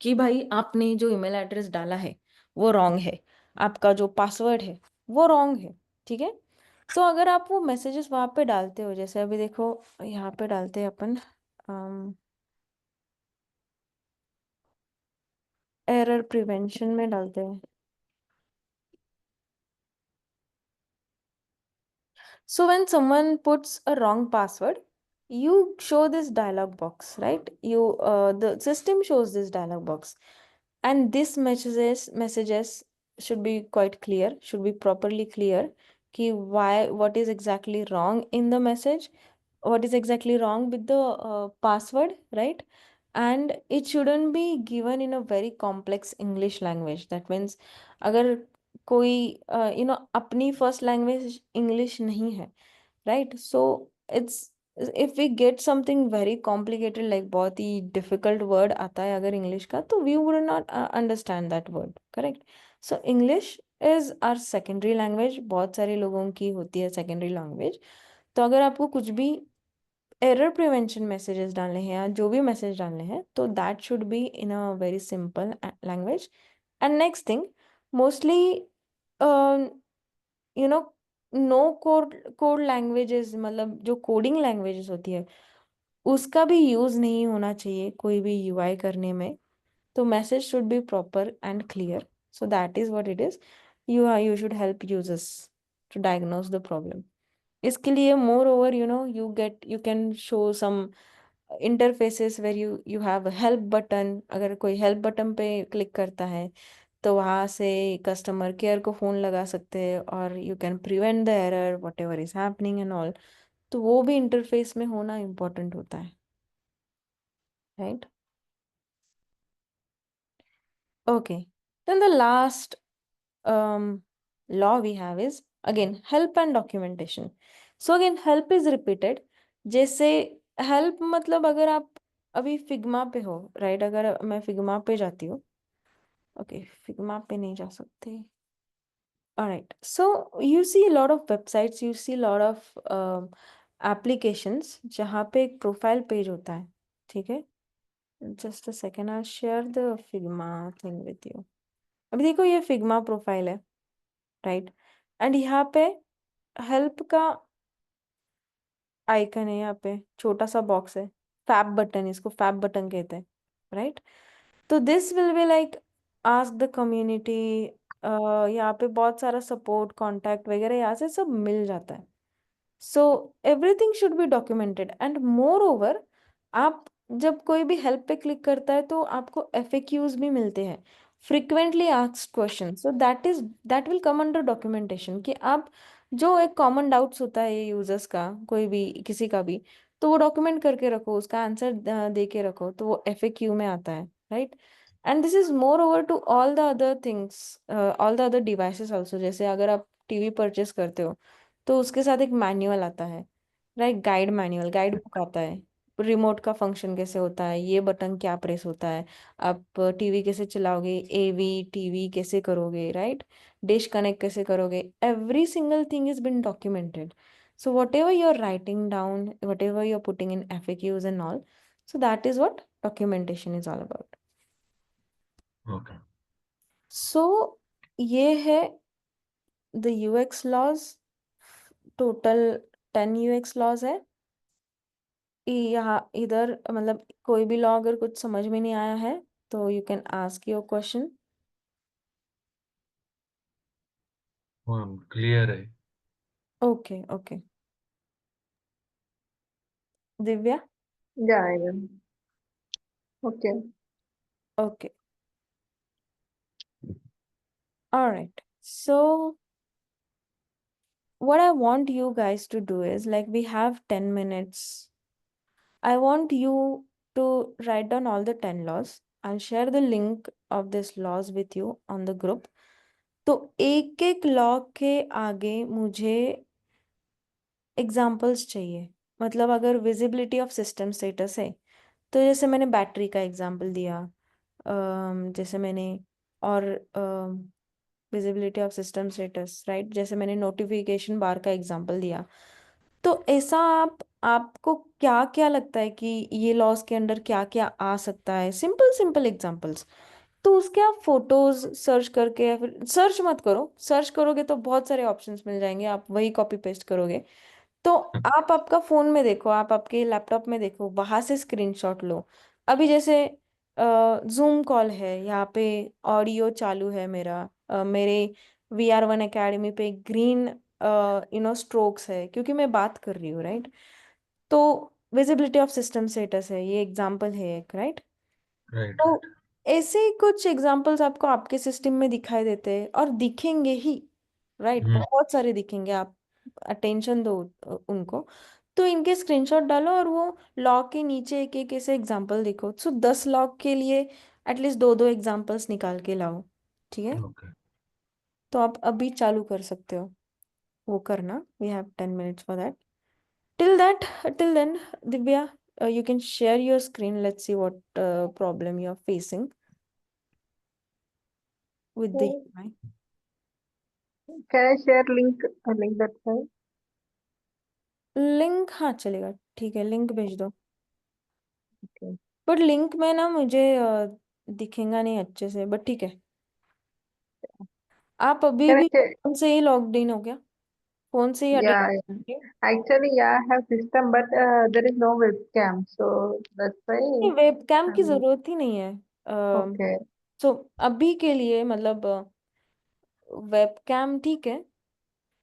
कि भाई आपने जो email address डाला है वो wrong है, आपका जो पासवर्ड है वो रॉन्ग है, ठीक है। तो अगर आप वो मैसेजेस वहां पे डालते हो, जैसे अभी देखो यहाँ पे डालते हैं अपन, एरर प्रिवेंशन में डालते हैं। So when someone puts a wrong password, you show this dialog box, right? The system shows this dialog box, and this messages should be quite clear, should be properly clear. कि why, what is exactly wrong in the message, what is exactly wrong with the password, right? And it shouldn't be given in a very complex English language. That means अगर कोई अपनी first language English नहीं है, right, so it's, if we get something very complicated, like बहुत ही difficult word आता है अगर इंग्लिश का, तो we would not understand that word, correct. So English is our secondary language, बहुत सारे लोगों की होती है सेकेंडरी लैंग्वेज। तो अगर आपको कुछ भी एरर प्रिवेंशन मैसेजेस डालने हैं या जो भी मैसेज डालने हैं, तो that should be in a very simple language. And next thing, mostly you know no code languages, मतलब जो कोडिंग लैंग्वेजेस होती है उसका भी यूज नहीं होना चाहिए कोई भी यूआई करने में। तो message should be proper and clear, so that is what it is. You should help users to diagnose the problem. इसके लिए more over you can show some interfaces where you have help button. अगर कोई help button पे click करता है तो वहाँ से कस्टमर केयर को फ़ोन लगा सकते हैं, और you can prevent the error whatever is happening and all. तो वो भी इंटरफेस में होना इम्पोर्टेंट होता है, right. Okay, then the last law we have is again help and documentation. So again help is repeated। जैसे help मतलब अगर आप अभी फिग्मा पे हो, राइट, अगर मैं फिग्मा पे जाती हूँ, ओके फिग्मा पे नहीं जा सकते। Alright, so you see a lot of websites, you see a lot of applications जहाँ पे एक प्रोफाइल पेज होता है, ठीक है। Just a second, I share the Figma thing with you. अभी देखो ये फिग्मा प्रोफाइल है, राइट, एंड यहाँ पे हेल्प का आइकन है यहाँ पे, छोटा सा बॉक्स है, फैब बटन, इसको फैब बटन कहते हैं, राइट? तो this will be like ask the community. यहाँ पे बहुत सारा सपोर्ट कॉन्टैक्ट वगैरह यहाँ से सब मिल जाता है। So everything should be documented and more over, आप जब कोई भी हेल्प पे क्लिक करता है तो आपको एफएक्यूज भी मिलते हैं, frequently asked question. So that will come under documentation, कि आप जो एक कॉमन डाउट्स होता है यूजर्स का, कोई भी किसी का भी, तो वो डॉक्यूमेंट करके रखो, उसका आंसर दे के रखो, तो वो एफएक्यू में आता है, right? And this is more over to all the other things, all the other devices also. जैसे अगर आप टीवी परचेस करते हो तो उसके साथ एक मैनुअल आता है, right? Guide manual, guide book आता है, रिमोट का फंक्शन कैसे होता है, ये बटन क्या प्रेस होता है, आप टीवी कैसे चलाओगे, एवी टीवी कैसे करोगे, राइट? डिश कनेक्ट कैसे करोगे, every single thing is been documented. So whatever you're writing down, whatever you're putting in FAQs and all, so that is what documentation is all about. Okay. So ये है the UX laws, total 10 UX laws है। यहाँ इधर मतलब कोई भी law अगर कुछ समझ में नहीं आया है तो you can ask your question. Clear है। Okay okay, Divya. Yeah, yeah. Okay. Okay, alright. So what I want you guys to do is, like, we have 10 minutes. I want you to write down all the 10 laws. I'll share the link of this laws with you on the group. तो एक एक law के आगे मुझे examples चाहिए। मतलब अगर visibility of system status है तो जैसे मैंने बैटरी का एग्जाम्पल दिया, जैसे मैंने, और visibility of system status, right, जैसे मैंने नोटिफिकेशन बार का एग्जाम्पल दिया। तो ऐसा आपको क्या क्या लगता है कि ये लॉस के अंडर क्या क्या आ सकता है, सिंपल सिंपल एग्जांपल्स। तो उसके आप फोटोज सर्च करके, या फिर सर्च मत करो, सर्च करोगे तो बहुत सारे ऑप्शंस मिल जाएंगे, आप वही कॉपी पेस्ट करोगे। तो आप आपका फोन में देखो, आप आपके लैपटॉप में देखो, वहां से स्क्रीनशॉट लो। अभी जैसे जूम कॉल है, यहाँ पे ऑडियो चालू है मेरा, मेरे VR1 एकेडमी पे ग्रीन स्ट्रोक्स है क्योंकि मैं बात कर रही हूँ, राइट? तो विजिबिलिटी ऑफ सिस्टम स्टेटस है, ये एग्जांपल है एक, राइट? राइट, तो राइट। ऐसे ही कुछ एग्जांपल्स आपको आपके सिस्टम में दिखाई देते हैं और दिखेंगे ही, राइट? हम्म। बहुत सारे दिखेंगे, आप अटेंशन दो उनको। तो इनके स्क्रीनशॉट डालो और वो लॉ के नीचे एक एक ऐसे एग्जांपल देखो। सो 10 लॉ के लिए एटलीस्ट दो दो एग्जांपल्स निकाल के लाओ, ठीक है? ओके। तो आप अभी चालू कर सकते हो वो करना। We have 10 minutes for that. till then, Divya, you can share your screen. Let's see what problem you're facing with the So, UI. can I share link that side? Link, हाँ चलेगा, ठीक है, लिंक भेज दो। Okay. But link में ना मुझे दिखेगा नहीं अच्छे से, बट ठीक है। आप अभी Can I भी share? फोन से ही लॉग्ड इन हो गया? फोन से ही attend? Yeah, yeah. Actually, yeah, I have system, but there is no webcam, so that's why नहीं, वेबकैम की I'm जरूरत ही नहीं है। okay. सो अभी के लिए मतलब वेबकैम ठीक है,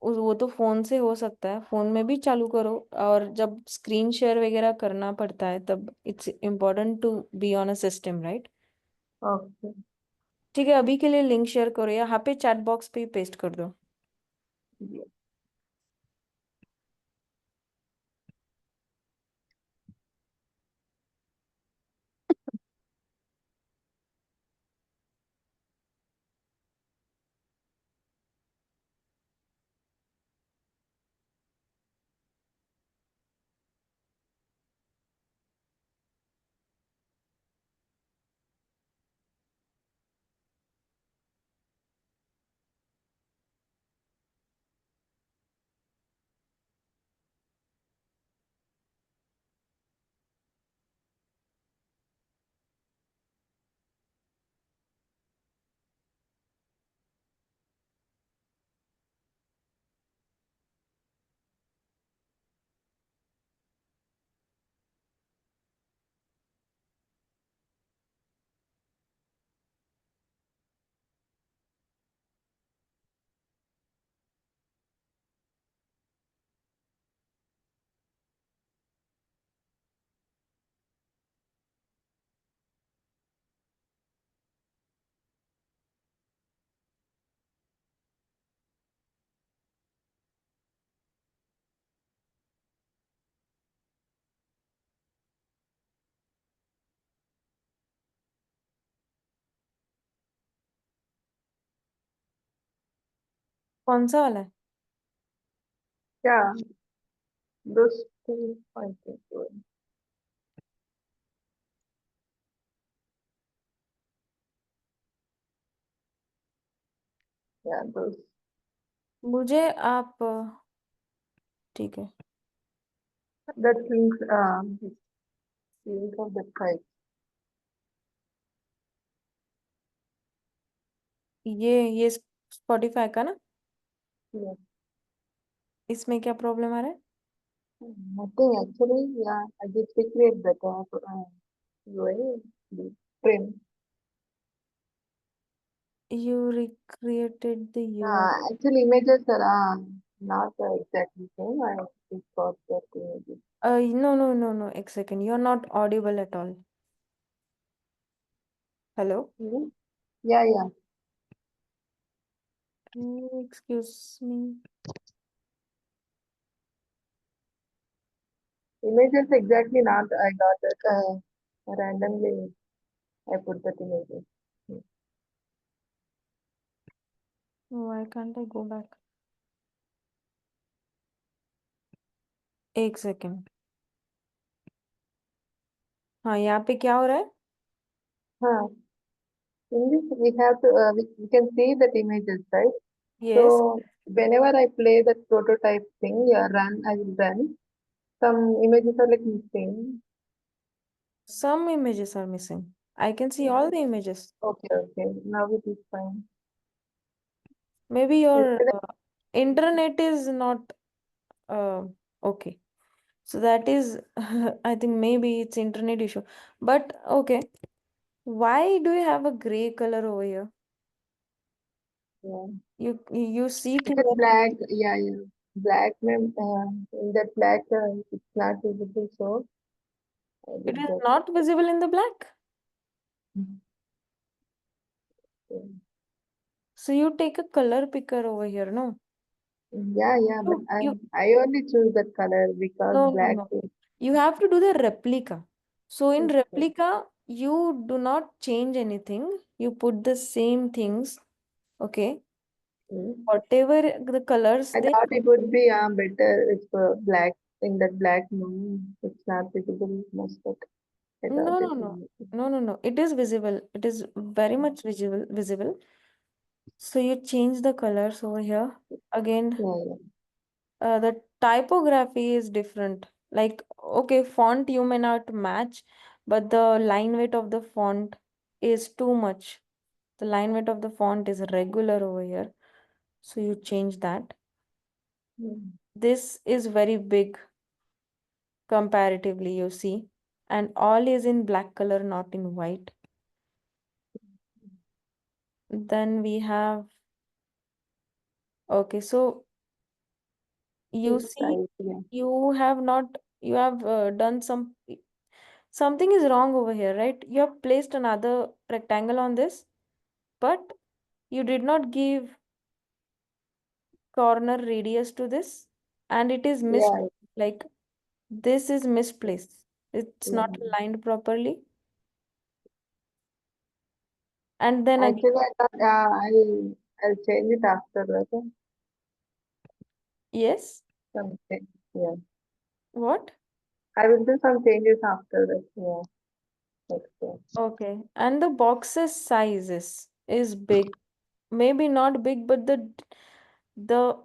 वो तो फोन से हो सकता है, फोन में भी चालू करो। और जब स्क्रीन शेयर वगैरह करना पड़ता है तब it's important to be on a system, right? Okay. ठीक है, अभी के लिए लिंक शेयर करो, या यहाँ पे चैट बॉक्स पे पेस्ट कर दो। Yeah. कौन सा वाला है? Yeah, those two I think. Yeah, those. मुझे आप ठीक है, That links, this link of the type. ये स्पॉटिफाई का ना, Yeah. इसमें क्या प्रॉब्लम आ रहा है? Nothing actually. Yeah, I just recreate that way, the trim. You recreated the UI. Actually, images are not exactly same. I just got that images. No, एक second, you're not audible at all. Hello? Mhm. Yeah, yeah. Excuse me. Images exactly not. I got that randomly. I put that images. Why can't I go back? एक second. हाँ, यहाँ पे क्या हो रहा है? Huh. In this, we have to. We can see that images, right? Yes, So whenever I play that prototype thing, yeah, run. I will run. Some images are like missing. some images are missing. I can see all the images. Okay, okay. Now it is fine. Maybe your Yesterday, internet is not uh, okay. So that is, I think maybe it's internet issue. But okay, why do you have a gray color over here? yeah. You see That clearly. black, yeah, yeah. Black, in that black, it's not visible, so I It did is that. not visible in the black. Mhm. So you take a color picker over here, no? Yeah, yeah, but You I only choose that color because black no. is You have to do the replica. So in okay. replica, you do not change anything. You put the same things. Okay. Mm. Whatever the colors I they. thought it would be better if black in that black. No, it's not visible most of. I thought No, no, it no. would be. No. It is visible. It is very much visible. So you change the colors over here. Again, Yeah, yeah. the typography is different. Like, okay, font you may not match, but the line weight of the font is too much. The line weight of the font is regular over here. So you change that. Mm. This is very big comparatively, you see. And all is in black color, not in white. Then we have, okay, so you It's see, right, yeah. you have done something is wrong over here, right? You have placed another rectangle on this, but you did not give corner radius to this, and it is Yeah, like this is misplaced. It's not yeah. aligned properly. And then again, Actually, I thought I'll change it after that. yes, Something. Yeah. what? I will do some changes after that. Yeah. Next time. Okay. And the boxes sizes is big. Maybe not big, but the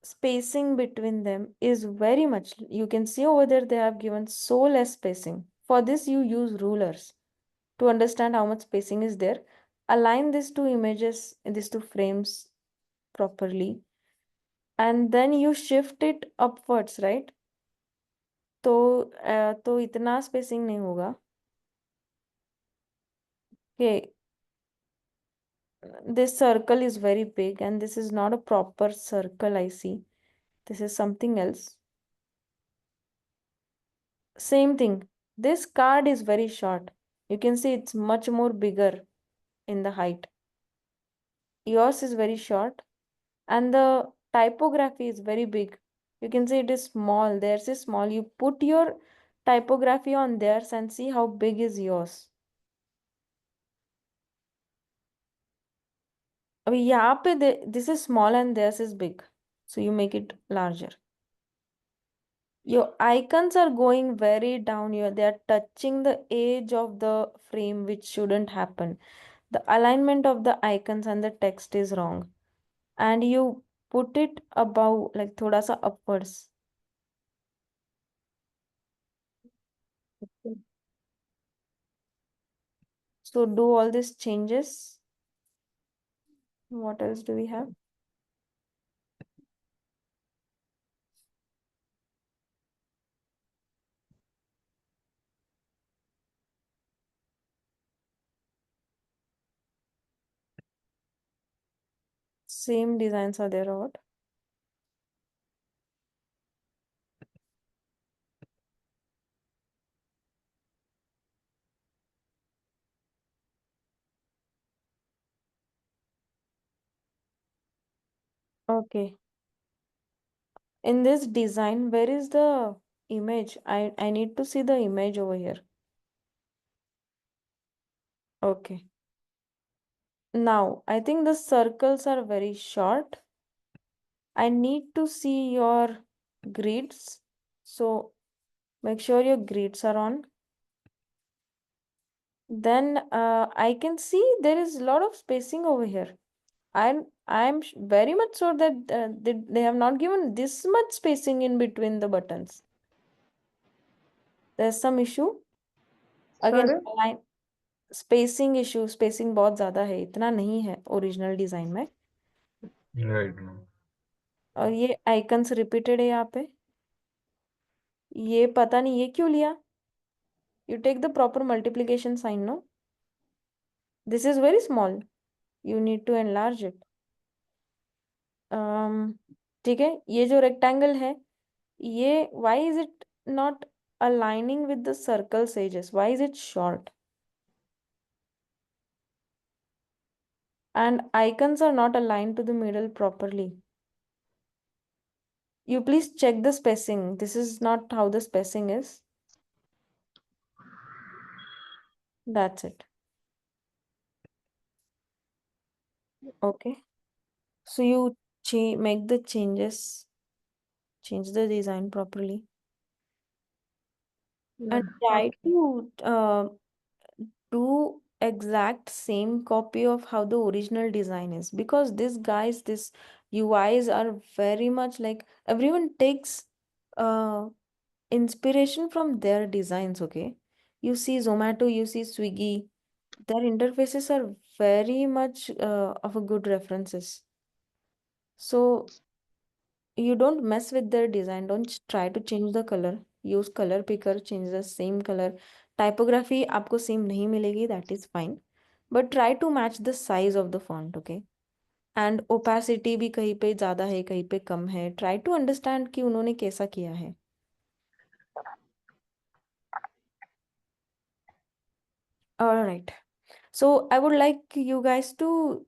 spacing between them is very much. You can see over there they have given so less spacing. For this, you use rulers to understand how much spacing is there. Align these two images, these two frames properly, and then you shift it upwards, right? तो इतना spacing नहीं होगा. Okay, this circle is very big and this is not a proper circle, I see. This is something else. Same thing. This card is very short. You can see it's much more bigger in the height. Yours is very short and the typography is very big. You can see it is small. Theirs is small. You put your typography on theirs and see how big is yours. अभी यहाँ पे this is small and this is big, so you make it larger. Your icons are going very down here. They are touching the edge of the frame, which shouldn't happen. The alignment of the icons and the text is wrong. And you put it above, like thoda sa upwards. So do all these changes. What else do we have? Same designs are there or what? Okay. In this design, where is the image? I need to see the image over here. Okay. Now, I think the circles are very short. I need to see your grids. So make sure your grids are on. Then I can see there is a lot of spacing over here. I'm very much sure that they have not given this much spacing in between the buttons. There's some issue. Again, Sorry? align spacing issue, spacing बहुत ज्यादा है, इतना नहीं है original design में. Right. और ये icons repeated है यहाँ पे. ये पता नहीं ये क्यों लिया. You take the proper multiplication sign. No, this is very small, you need to enlarge it. ठीक है, ये जो रेक्टेंगल है, ये why is it not aligning with the circle's edges? Why is it short? And icons are not aligned to the middle properly. You please check the spacing. This is not how the spacing is. That's it. Okay. So you make the changes, change the design properly, Yeah. and try Okay. to do exact same copy of how the original design is, because this UIs are very much like everyone takes uh inspiration from their designs. Okay, you see Zomato, you see Swiggy, their interfaces are very much of a good references. So you don't mess with their design. Don't try to change the color. Use color picker, change the same color. Typography आपको same नहीं मिलेगी, that is fine. But try to match the size of the font, okay? And opacity भी कहीं पे ज़्यादा है, कहीं पे कम है. Try to understand कि उन्होंने कैसा किया है. All right. So I would like you guys to